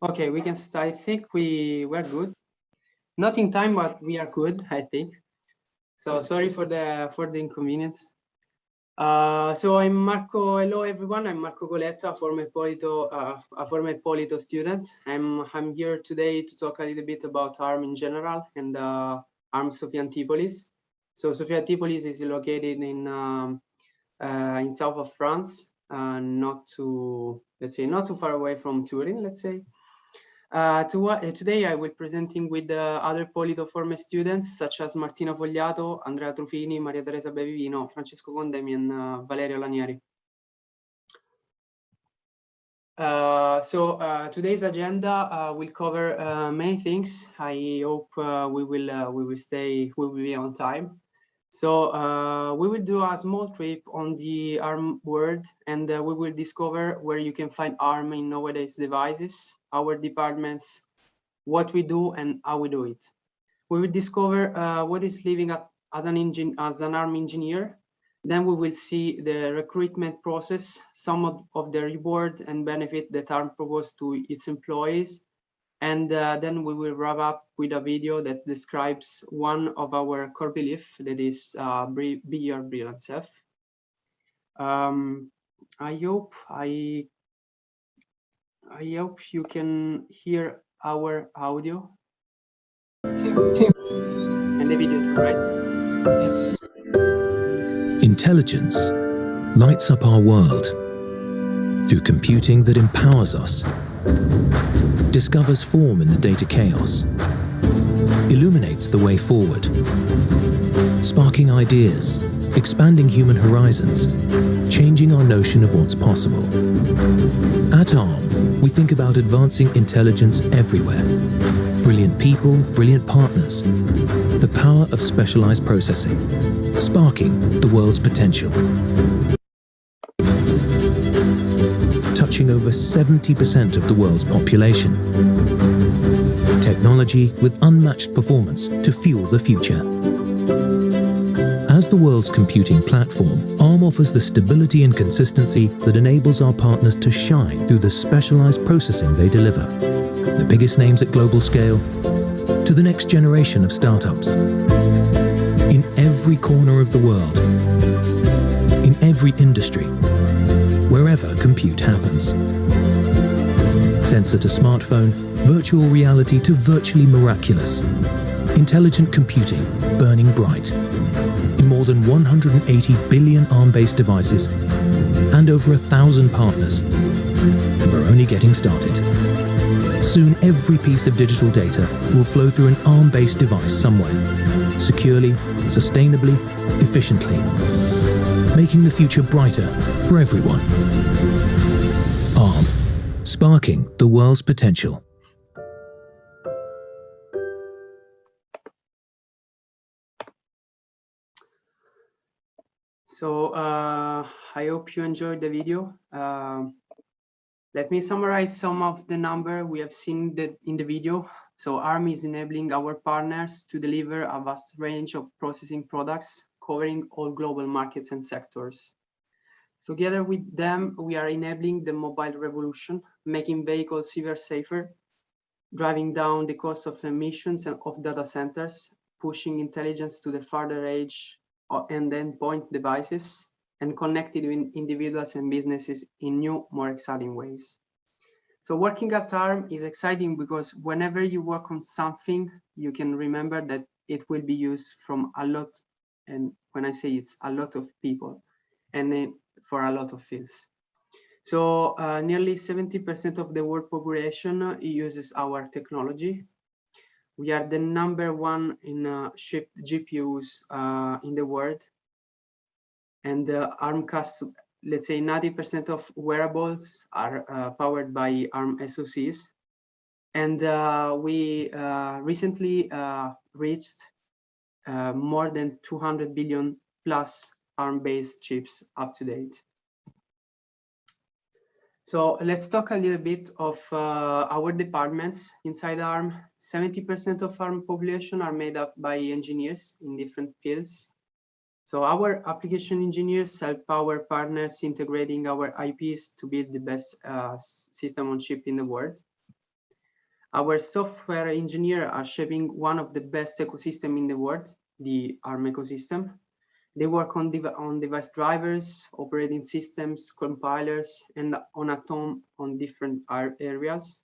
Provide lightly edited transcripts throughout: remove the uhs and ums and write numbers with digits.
Okay, we can start. I think we're good. Not in time, but we are good, I think. So sorry for the inconvenience. So I'm Marco. Hello everyone. I'm Marco Coletta, a former PoliTo student. I'm here today to talk a little bit about ARM in general and ARM Sophia Antipolis. So Sophia Antipolis is located in south of France, not too far away from Turin, let's say. Today I will be presenting with other PoliTo former students such as Martina Fogliato, Andrea Trufini, MariaTeresa Bevivino, Francesco Condemi, and Valerio Lanieri. Today's agenda will cover many things. I hope we will be on time. So we will do a small trip on the ARM world, and we will discover where you can find ARM in nowadays devices, our departments, what we do, and how we do it. We will discover what is living as an ARM engineer. Then we will see the recruitment process, some of the reward and benefit that ARM proposed to its employees. And then we will wrap up with a video that describes one of our core beliefs, that is be your brilliant self. I hope you can hear our audio. And the video too, right? Yes. Intelligence lights up our world through computing that empowers us, discovers form in the data chaos, illuminates the way forward, sparking ideas, expanding human horizons, changing our notion of what's possible. At ARM, we think about advancing intelligence everywhere. Brilliant people, brilliant partners. The power of specialized processing, sparking the world's potential. Touching over 70% of the world's population. Technology with unmatched performance to fuel the future. As the world's computing platform, ARM offers the stability and consistency that enables our partners to shine through the specialized processing they deliver. The biggest names at global scale, to the next generation of startups. In every corner of the world, in every industry, wherever compute happens. Sensor to smartphone, virtual reality to virtually miraculous. Intelligent computing burning bright. In more than 180 billion ARM-based devices and over 1,000 partners. We're only getting started. Soon every piece of digital data will flow through an ARM-based device somewhere, securely, sustainably, efficiently, making the future brighter for everyone. ARM, sparking the world's potential. So I hope you enjoyed the video. Let me summarize some of the numbers we have seen in the video. So ARM is enabling our partners to deliver a vast range of processing products covering all global markets and sectors. Together with them, we are enabling the mobile revolution, making vehicles ever safer, driving down the cost of emissions and of data centers, pushing intelligence to the farther edge and endpoint devices, and connected with individuals and businesses in new, more exciting ways. So working at ARM is exciting because whenever you work on something, you can remember that it will be used from a lot, and when I say it's a lot of people, and then for a lot of fields. So nearly 70% of the world population uses our technology. We are the #1 in shipped GPUs in the world. And ARM custom, let's say 90% of wearables are powered by ARM SoCs. And we recently reached more than 200 billion plus ARM-based chips up to date. So let's talk a little bit of our departments inside ARM. 70% of ARM population are made up by engineers in different fields. So our application engineers help our partners integrating our IPs to build the best system on chip in the world. Our software engineers are shaping one of the best ecosystems in the world, the ARM ecosystem. They work on device drivers, operating systems, compilers, and on Atom on different areas.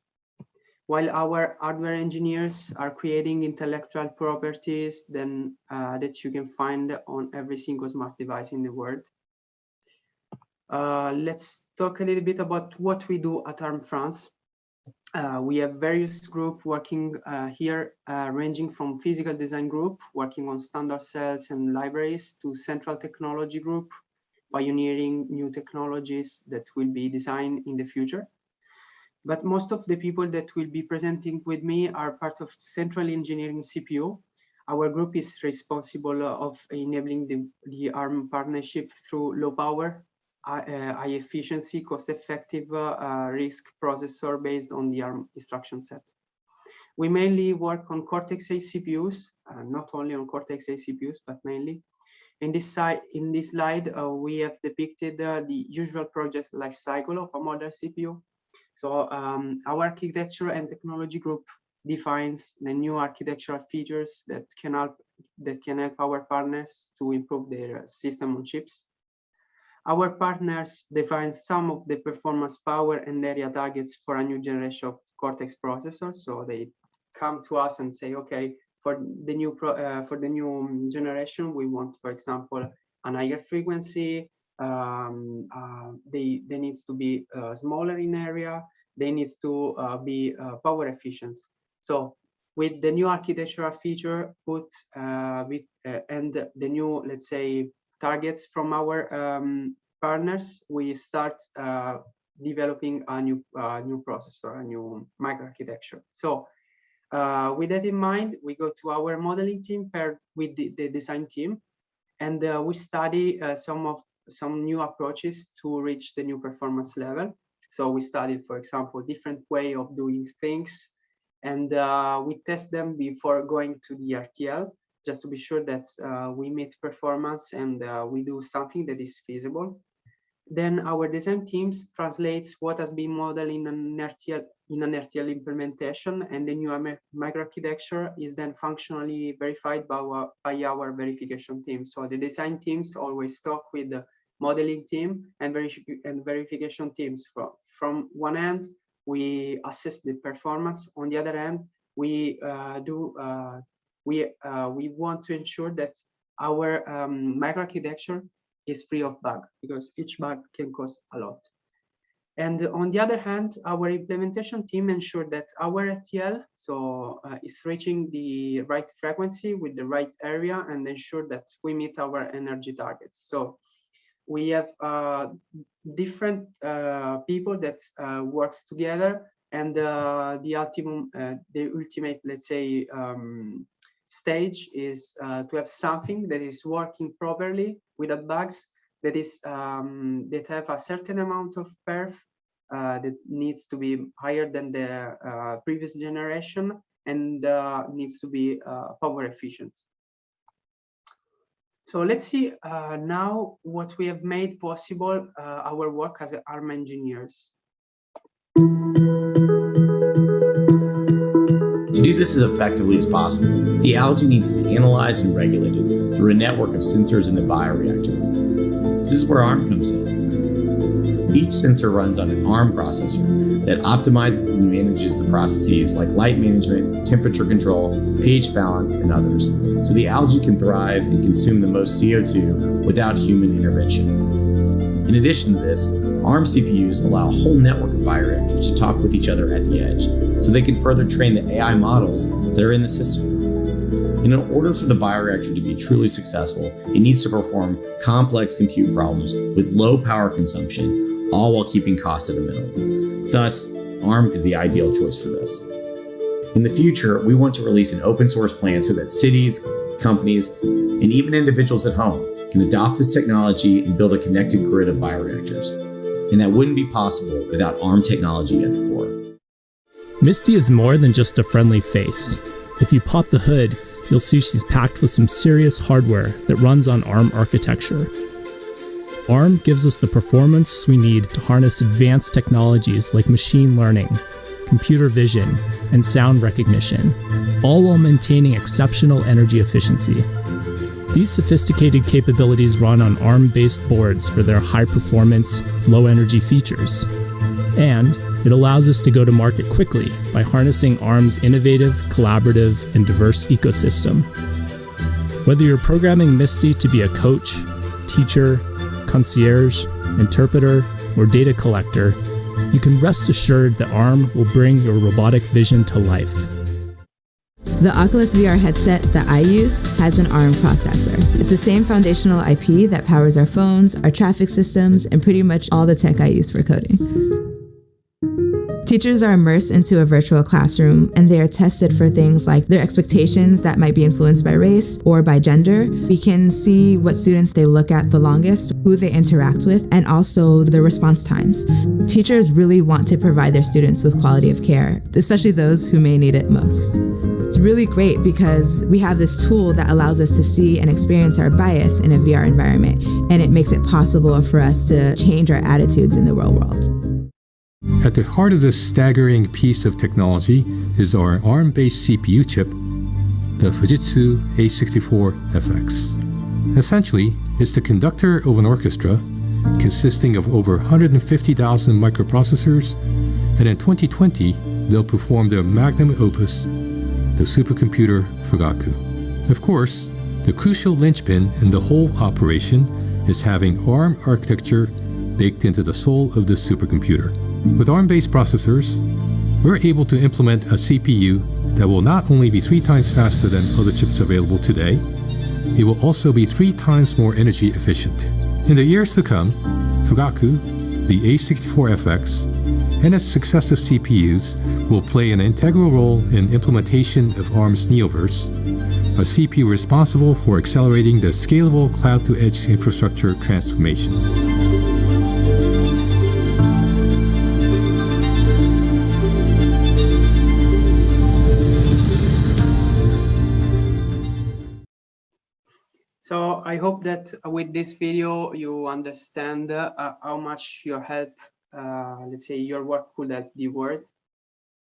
While our hardware engineers are creating intellectual properties that you can find on every single smart device in the world. Let's talk a little bit about what we do at ARM France. We have various groups working here, ranging from physical design group, working on standard cells and libraries, to central technology group, pioneering new technologies that will be designed in the future. But most of the people that will be presenting with me are part of central engineering CPU. Our group is responsible of enabling the ARM partnership through low power, high efficiency, cost-effective RISC processor based on the ARM instruction set. We mainly work on Cortex-A CPUs, not only on Cortex-A CPUs, but mainly. In this slide, we have depicted the usual project life cycle of a modern CPU. So our architecture and technology group defines the new architectural features that can help our partners to improve their system on chips. Our partners define some of the performance, power, and area targets for a new generation of Cortex processors. So they come to us and say, okay, for the new generation, we want, for example, an higher frequency. They needs to be smaller in area. They needs to be power efficient. So with the new architectural feature and the new, let's say, targets from our partners, we start developing a new processor, a new microarchitecture. So with that in mind, we go to our modeling team paired with the design team, and we study some new approaches to reach the new performance level. So we studied, for example, different way of doing things, and we test them before going to the RTL, just to be sure that we meet performance and we do something that is feasible. Then our design teams translates what has been modeled in an RTL implementation, and the new microarchitecture is then functionally verified by our verification team. So the design teams always talk with the modeling team and verification teams. From one end, we assess the performance. On the other end, we want to ensure that our microarchitecture is free of bug, because each bug can cost a lot. And on the other hand, our implementation team ensure that our RTL is reaching the right frequency with the right area, and ensure that we meet our energy targets. So we have different people that works together, and the ultimate, let's say, stage is to have something that is working properly without bugs, that is that have a certain amount of perf that needs to be higher than the previous generation, and needs to be power efficient. So let's see now what we have made possible our work as ARM engineers. To do this as effectively as possible, the algae needs to be analyzed and regulated through a network of sensors in the bioreactor. This is where ARM comes in. Each sensor runs on an ARM processor that optimizes and manages the processes like light management, temperature control, pH balance, and others, so the algae can thrive and consume the most CO2 without human intervention. In addition to this, ARM CPUs allow a whole network of bioreactors to talk with each other at the edge, so they can further train the AI models that are in the system. And in order for the bioreactor to be truly successful, it needs to perform complex compute problems with low power consumption, all while keeping costs at a minimum. Thus, ARM is the ideal choice for this. In the future, we want to release an open source plan so that cities, companies, and even individuals at home can adopt this technology and build a connected grid of bioreactors. And that wouldn't be possible without ARM technology at the core. Misty is more than just a friendly face. If you pop the hood, you'll see she's packed with some serious hardware that runs on ARM architecture. ARM gives us the performance we need to harness advanced technologies like machine learning, computer vision, and sound recognition, all while maintaining exceptional energy efficiency. These sophisticated capabilities run on ARM-based boards for their high-performance, low-energy features. And it allows us to go to market quickly by harnessing ARM's innovative, collaborative, and diverse ecosystem. Whether you're programming Misty to be a coach, teacher, concierge, interpreter, or data collector, you can rest assured that ARM will bring your robotic vision to life. The Oculus VR headset that I use has an ARM processor. It's the same foundational IP that powers our phones, our traffic systems, and pretty much all the tech I use for coding. Teachers are immersed into a virtual classroom, and they are tested for things like their expectations that might be influenced by race or by gender. We can see what students they look at the longest, who they interact with, and also the response times. Teachers really want to provide their students with quality of care, especially those who may need it most. It's really great because we have this tool that allows us to see and experience our bias in a VR environment, and it makes it possible for us to change our attitudes in the real world. At the heart of this staggering piece of technology is our ARM-based CPU chip, the Fujitsu A64FX. Essentially, it's the conductor of an orchestra consisting of over 150,000 microprocessors, and in 2020, they'll perform their magnum opus, the supercomputer Fugaku. Of course, the crucial linchpin in the whole operation is having ARM architecture baked into the soul of the supercomputer. With ARM-based processors, we're able to implement a CPU that will not only be 3 times faster than other chips available today, it will also be 3 times more energy efficient. In the years to come, Fugaku, the A64FX, and its successive CPUs will play an integral role in implementation of ARM's Neoverse, a CPU responsible for accelerating the scalable cloud-to-edge infrastructure transformation. So I hope that with this video you understand how much your help, let's say your work could help the world,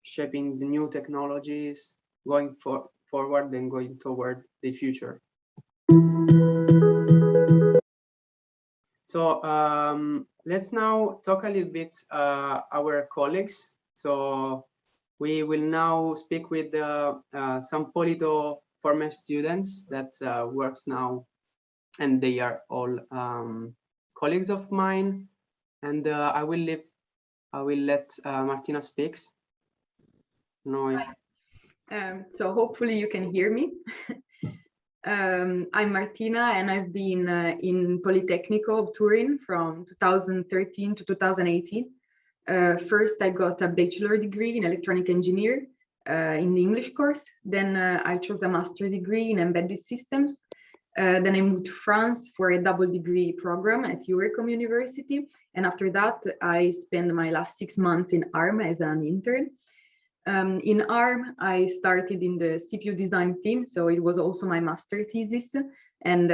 shaping the new technologies, going forward and going toward the future. So let's now talk a little bit our colleagues. So we will now speak with some PoliTo former students that works now, and they are all colleagues of mine. And I will let Martina speaks. No, so hopefully you can hear me. I'm Martina, and I've been in Politecnico of Turin from 2013 to 2018. First, I got a bachelor degree in electronic engineer in the English course. Then I chose a master degree in embedded systems. Then I moved to France for a double degree program at Euracom University. And after that, I spent my last 6 months in ARM as an intern. In ARM, I started in the CPU design team. So it was also my master thesis. And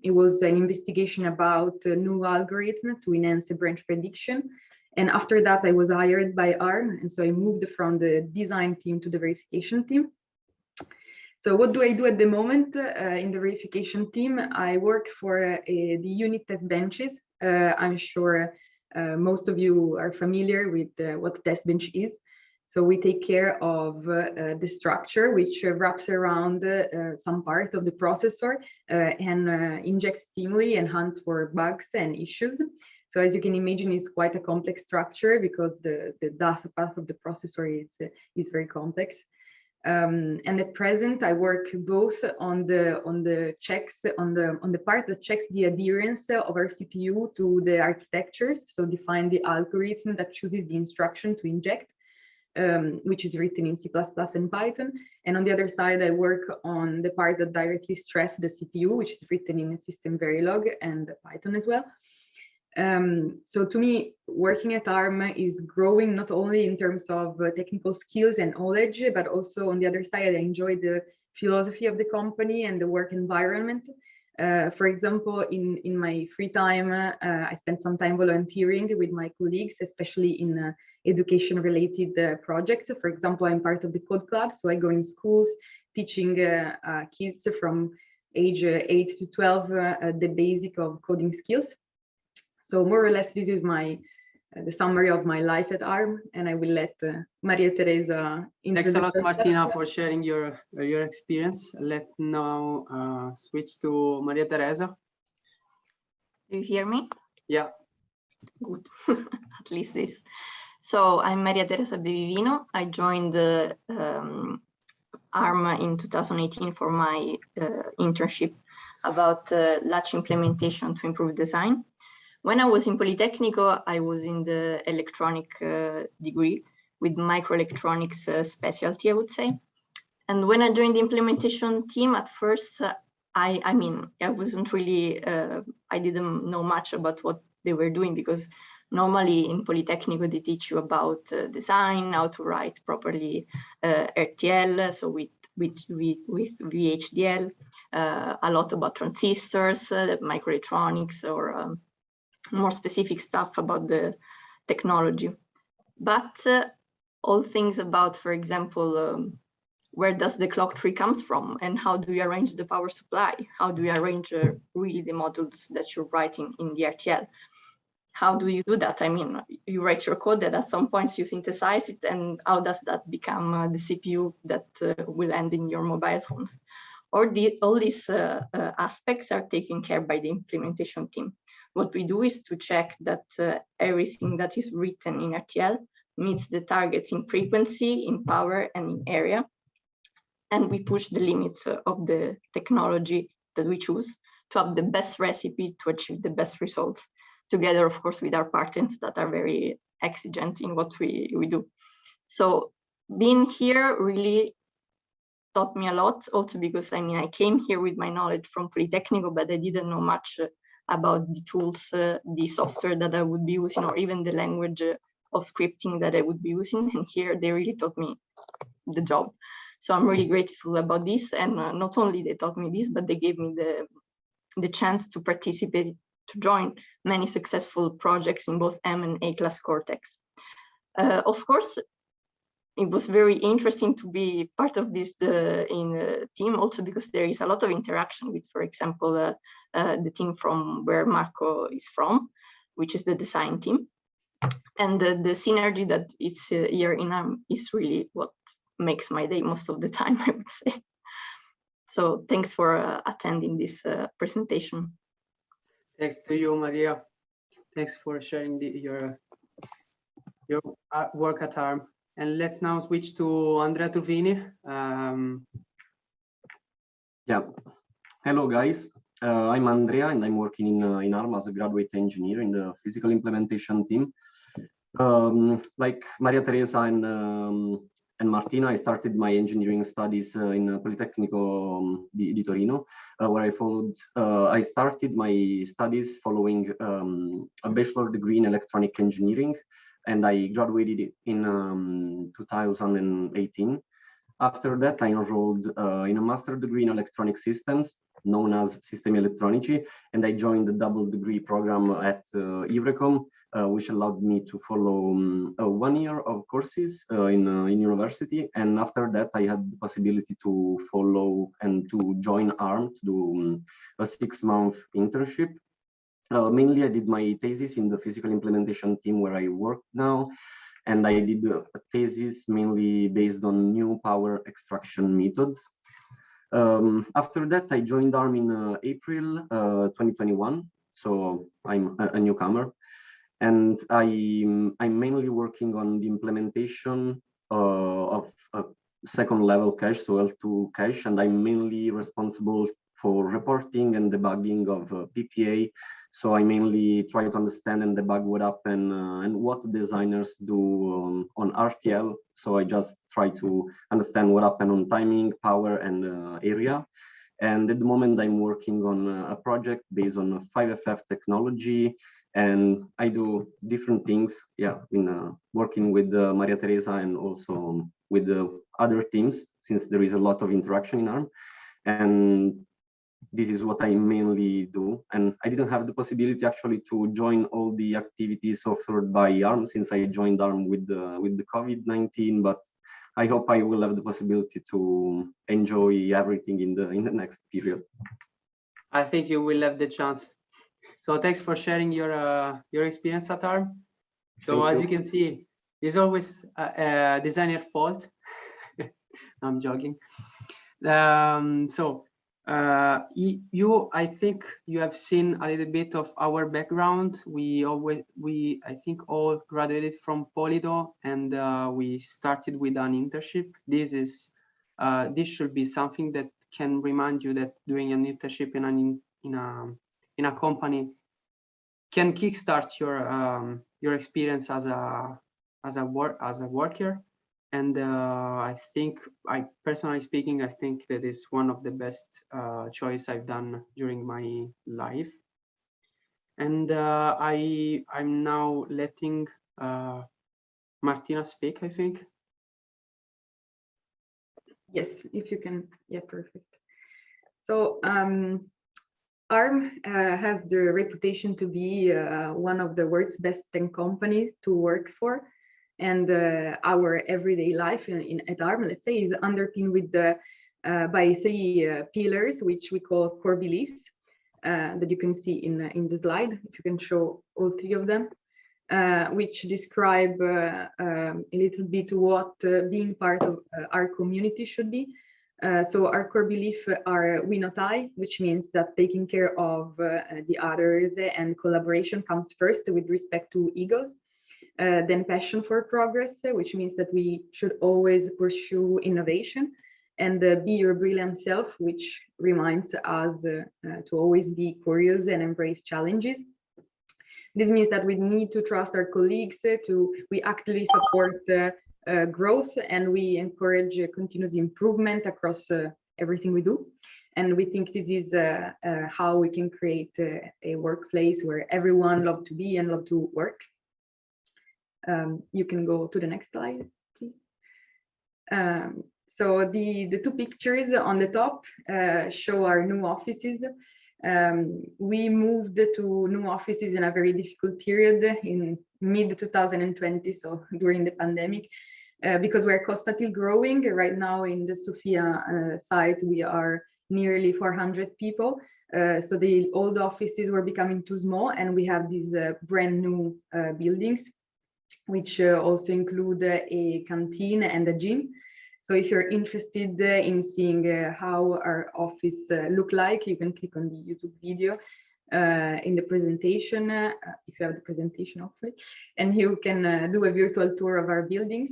it was an investigation about a new algorithm to enhance the branch prediction. And after that, I was hired by ARM. And so I moved from the design team to the verification team. So what do I do at the moment in the verification team? I work for the unit test benches. I'm sure most of you are familiar with what test bench is. So we take care of the structure, which wraps around some part of the processor and injects stimuli and hunts for bugs and issues. So as you can imagine, it's quite a complex structure because the data path of the processor is very complex. And at present, I work both on the checks on the part that checks the adherence of our CPU to the architectures. So define the algorithm that chooses the instruction to inject, which is written in C++ and Python. And on the other side, I work on the part that directly stresses the CPU, which is written in System Verilog and Python as well. So to me, working at ARM is growing not only in terms of technical skills and knowledge, but also on the other side, I enjoy the philosophy of the company and the work environment. For example, in my free time, I spend some time volunteering with my colleagues, especially in education-related projects. For example, I'm part of the Code Club, so I go in schools teaching kids from age 8 to 12 the basic of coding skills. So more or less, this is the summary of my life at ARM, and I will let MariaTeresa Thanks a lot, herself. Martina, for sharing your experience. Let's now switch to MariaTeresa. Do you hear me? Yeah. Good, at least this. So I'm MariaTeresa Bevivino. I joined ARM in 2018 for my internship about latch implementation to improve design. When I was in Politecnico, I was in the electronic degree with microelectronics specialty, I would say. And when I joined the implementation team, at first, I mean, I wasn't really, I didn't know much about what they were doing, because normally in Politecnico, they teach you about design, how to write properly RTL, so with VHDL, a lot about transistors, microelectronics, or more specific stuff about the technology. But all things about, for example, where does the clock tree comes from, and how do you arrange the power supply? How do you arrange really the modules that you're writing in the RTL? How do you do that? I mean, you write your code that at some points you synthesize it, and how does that become the CPU that will end in your mobile phones? Or all these aspects are taken care by the implementation team. What we do is to check that everything that is written in RTL meets the targets in frequency, in power, and in area. And we push the limits of the technology that we choose to have the best recipe to achieve the best results, together, of course, with our partners that are very exigent in what we do. So being here really taught me a lot, also because, I mean, I came here with my knowledge from Politecnico, but I didn't know much about the tools, the software that I would be using, or even the language of scripting that I would be using. And here they really taught me the job. So I'm really grateful about this. And not only they taught me this, but they gave me the chance to participate, to join many successful projects in both M and A-class Cortex. Of course, it was very interesting to be part of this in a team, also because there is a lot of interaction with, for example, the team from where Marco is from, which is the design team. And the synergy that is here in ARM is really what makes my day most of the time, I would say. So thanks for attending this presentation. Thanks to you, Maria. Thanks for sharing your work at ARM. And let's now switch to Andrea Trufini. Yeah. Hello, guys. I'm Andrea, and I'm working in ARM as a graduate engineer in the physical implementation team. Like MariaTeresa and Martina, I started my engineering studies in Politecnico di Torino, where I started my studies following a bachelor degree in electronic engineering, and I graduated in 2018. After that, I enrolled in a master degree in electronic systems, known as System Elettronici, and I joined the double degree program at Ivrecom, which allowed me to follow 1 year of courses in university. And after that, I had the possibility to follow and to join ARM to do a 6-month internship. Mainly, I did my thesis in the physical implementation team where I work now, and I did a thesis mainly based on new power extraction methods. After that, I joined ARM in April 2021, so I'm a newcomer, and I'm mainly working on the implementation of a second level cache, so L2 cache, and I'm mainly responsible for reporting and debugging of PPA. So I mainly try to understand and debug what happened and what designers do on RTL. So I just try to understand what happened on timing, power, and area. And at the moment, I'm working on a project based on 5FF technology, and I do different things. Yeah, in working with MariaTeresa and also with the other teams, since there is a lot of interaction in ARM. And this is what I mainly do. And I didn't have the possibility actually to join all the activities offered by ARM since I joined ARM with the COVID-19, but I hope I will have the possibility to enjoy everything in the next period. I think you will have the chance. So thanks for sharing your experience at ARM. So as you can see, it's always a designer fault. I'm joking. I think you have seen a little bit of our background. I think all graduated from PoliTo, and we started with an internship. This should be something that can remind you that doing an internship in a company can kickstart your experience as a worker. And I think, personally speaking, I think that is one of the best choice I've done during my life. And I'm now letting Martina speak, I think. Yes, if you can. Yeah, perfect. So ARM has the reputation to be one of the world's best tech companies to work for. And our everyday life at ARM, let's say, is underpinned with by three pillars, which we call core beliefs, that you can see in the slide, if you can show all three of them, which describe a little bit what being part of our community should be. So our core beliefs are we not I, which means that taking care of the others and collaboration comes first with respect to egos. Then passion for progress, which means that we should always pursue innovation, and be your brilliant self, which reminds us to always be curious and embrace challenges. This means that we need to trust our colleagues, we actively support growth, and we encourage continuous improvement across everything we do. And we think this is how we can create a workplace where everyone loves to be and loves to work. You can go to the next slide, please. So the two pictures on the top show our new offices. We moved to new offices in a very difficult period in mid-2020, so during the pandemic, because we're constantly growing. Right now in the Sofia site, we are nearly 400 people. So the old offices were becoming too small, and we have these brand new buildings, which also include a canteen and a gym. So if you're interested in seeing how our office look like, you can click on the YouTube video in the presentation, if you have the presentation, hopefully, and you can do a virtual tour of our buildings.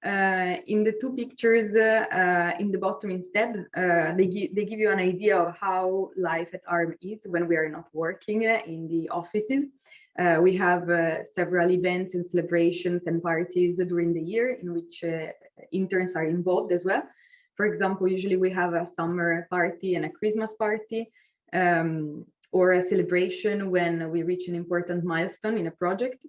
In the two pictures in the bottom instead, they give you an idea of how life at ARM is when we are not working in the offices. We have several events and celebrations and parties during the year in which interns are involved as well. For example, usually we have a summer party and a Christmas party, or a celebration when we reach an important milestone in a project.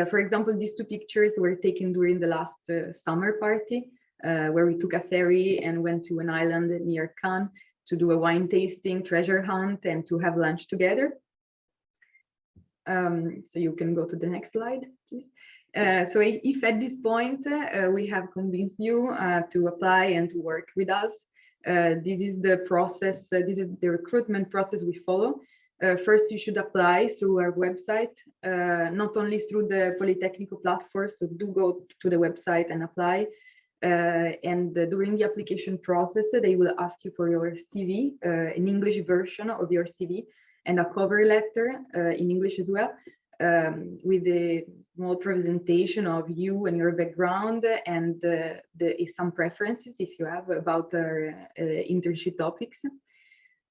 For example, these two pictures were taken during the last summer party, where we took a ferry and went to an island near Cannes to do a wine tasting, treasure hunt, and to have lunch together. So you can go to the next slide, please. So if at this point we have convinced you to apply and to work with us, this is the process, this is the recruitment process we follow. First, you should apply through our website, not only through the Politecnico platform, so do go to the website and apply. And during the application process, they will ask you for your CV, an English version of your CV, and a cover letter in English as well, with a small presentation of you and your background, and some preferences, if you have, about our internship topics.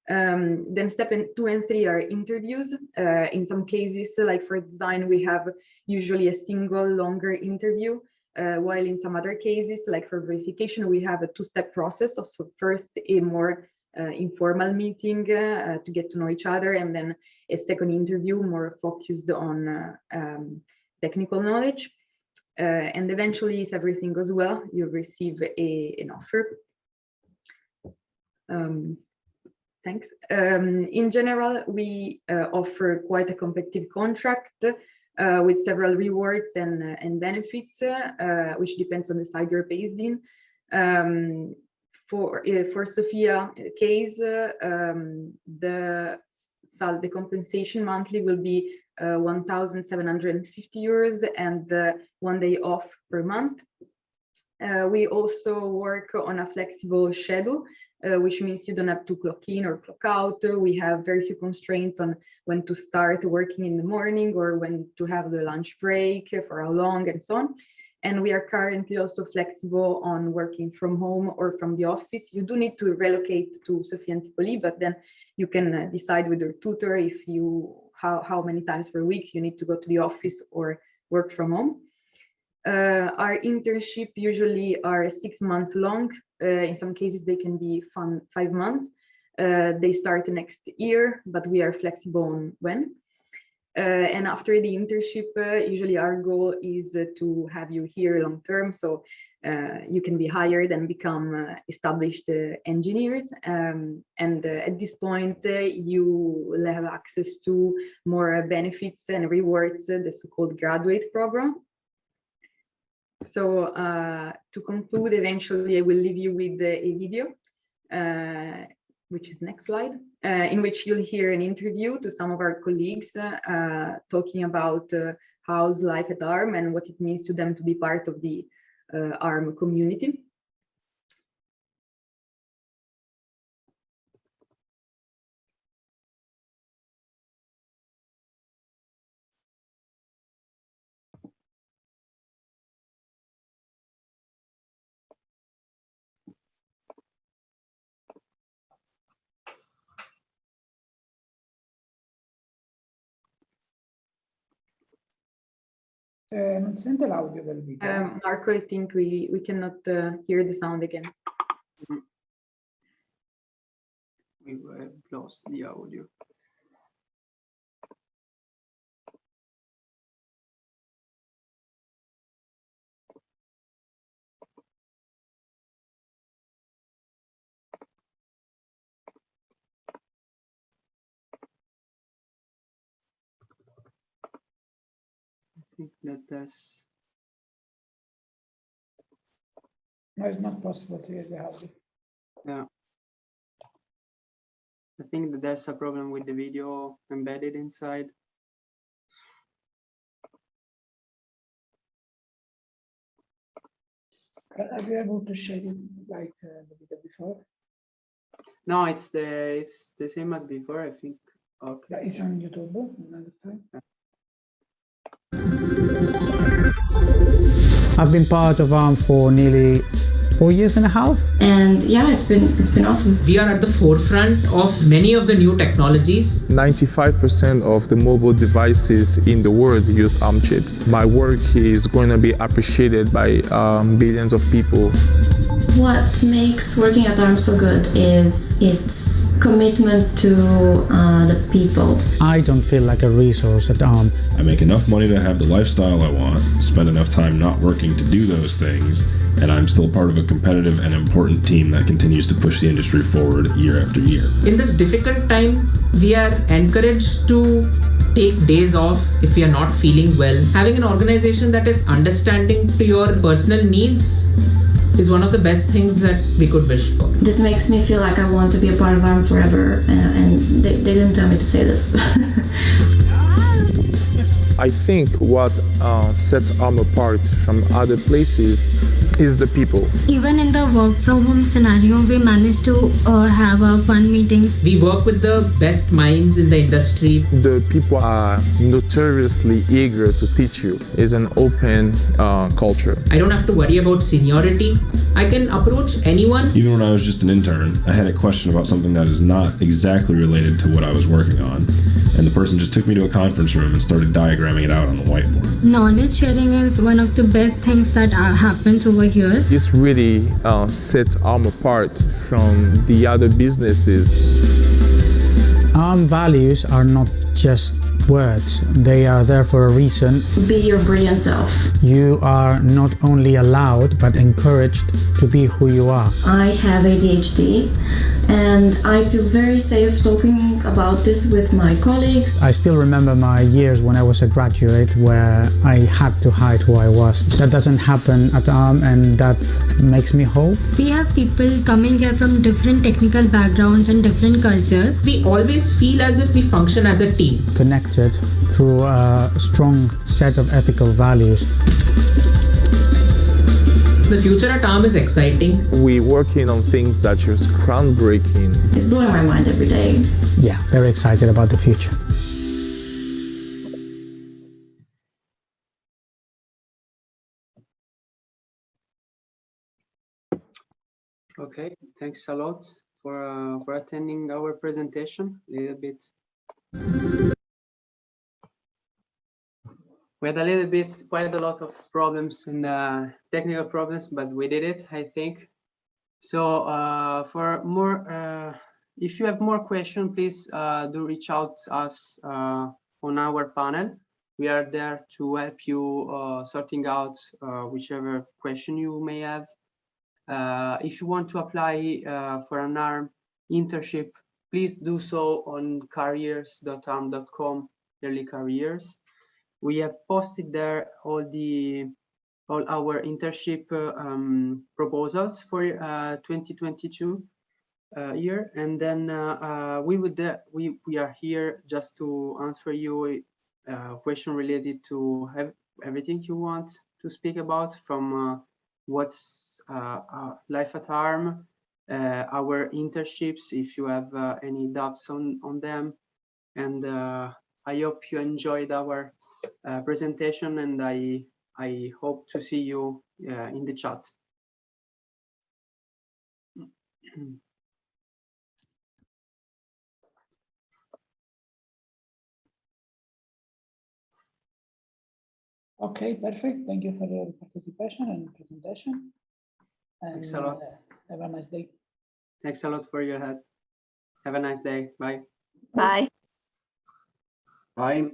Then step 2 and 3 are interviews. In some cases, like for design, we have usually a single longer interview, while in some other cases, like for verification, we have a 2-step process. So first, a more informal meeting to get to know each other, and then a second interview more focused on technical knowledge. And eventually, if everything goes well, you receive an offer. Thanks. In general, we offer quite a competitive contract with several rewards and benefits, which depends on the site you're based in. For Sofia case, the compensation monthly will be 1,750 euros and 1 day off per month. We also work on a flexible schedule, which means you don't have to clock in or clock out. We have very few constraints on when to start working in the morning or when to have the lunch break, for how long, and so on. And we are currently also flexible on working from home or from the office. You do need to relocate to Sofia Antipoli, but then you can decide with your tutor if how many times per week you need to go to the office or work from home. Our internship usually are 6 months long. In some cases, they can be 5 months. They start next year, but we are flexible on when. And after the internship, usually our goal is to have you here long term, so you can be hired and become established engineers. And at this point, you will have access to more benefits and rewards, the so-called graduate program. So to conclude, eventually I will leave you with a video, which is next slide, in which you'll hear an interview to some of our colleagues talking about how's life at ARM and what it means to them to be part of the ARM community. Non si sente l'audio del video. Marco, I think we cannot hear the sound again. We have lost the audio. I think that there's... No, it's not possible to hear the audio. Yeah. I think that there's a problem with the video embedded inside. Are you able to share it like the video before? No, it's the same as before, I think. Okay. Yeah, it's on YouTube another time. I've been part of ARM for nearly 4.5 years. And yeah, it's been awesome. We are at the forefront of many of the new technologies. 95% of the mobile devices in the world use ARM chips. My work is going to be appreciated by billions of people. What makes working at ARM so good is its commitment to the people. I don't feel like a resource at ARM. I make enough money to have the lifestyle I want, spend enough time not working to do those things, and I'm still part of a competitive and important team that continues to push the industry forward year after year. In this difficult time, we are encouraged to take days off if we are not feeling well. Having an organization that is understanding to your personal needs is one of the best things that we could wish for. This makes me feel like I want to be a part of ARM forever, and they didn't tell me to say this. I think what sets ARM apart from other places is the people. Even in the work from home scenario, we managed to have fun meetings. We work with the best minds in the industry. The people are notoriously eager to teach you. It's an open culture. I don't have to worry about seniority. I can approach anyone. Even when I was just an intern, I had a question about something that is not exactly related to what I was working on. And the person just took me to a conference room and started diagramming it out on the whiteboard. Knowledge sharing is one of the best things that happens over here. This really sets ARM apart from the other businesses. ARM values are not just words. They are there for a reason. Be your brilliant self. You are not only allowed but encouraged to be who you are. I have ADHD and I feel very safe talking about this with my colleagues. I still remember my years when I was a graduate where I had to hide who I was. That doesn't happen at ARM, and that makes me hope. We have people coming here from different technical backgrounds and different culture. We always feel as if we function as a team. Connected through a strong set of ethical values. The future at ARM is exciting. We're working on things that are just groundbreaking. It's blowing my mind every day. Yeah, very excited about the future. Okay, thanks a lot for attending our presentation. A little bit. We had quite a lot of problems and technical problems, but we did it, I think. So for more, if you have more questions, please do reach out to us on our panel. We are there to help you sorting out whichever question you may have. If you want to apply for an ARM internship, please do so on careers.arm.com, early careers. We have posted there all our internship proposals for 2022 year, and then we are here just to answer you question related to everything you want to speak about, from what's life at ARM, our internships, if you have any doubts on them, and I hope you enjoyed our presentation, and I hope to see you in the chat. Okay, perfect. Thank you for your participation and presentation. And thanks a lot. Have a nice day. Thanks a lot for your help. Have a nice day. Bye. Bye. Bye.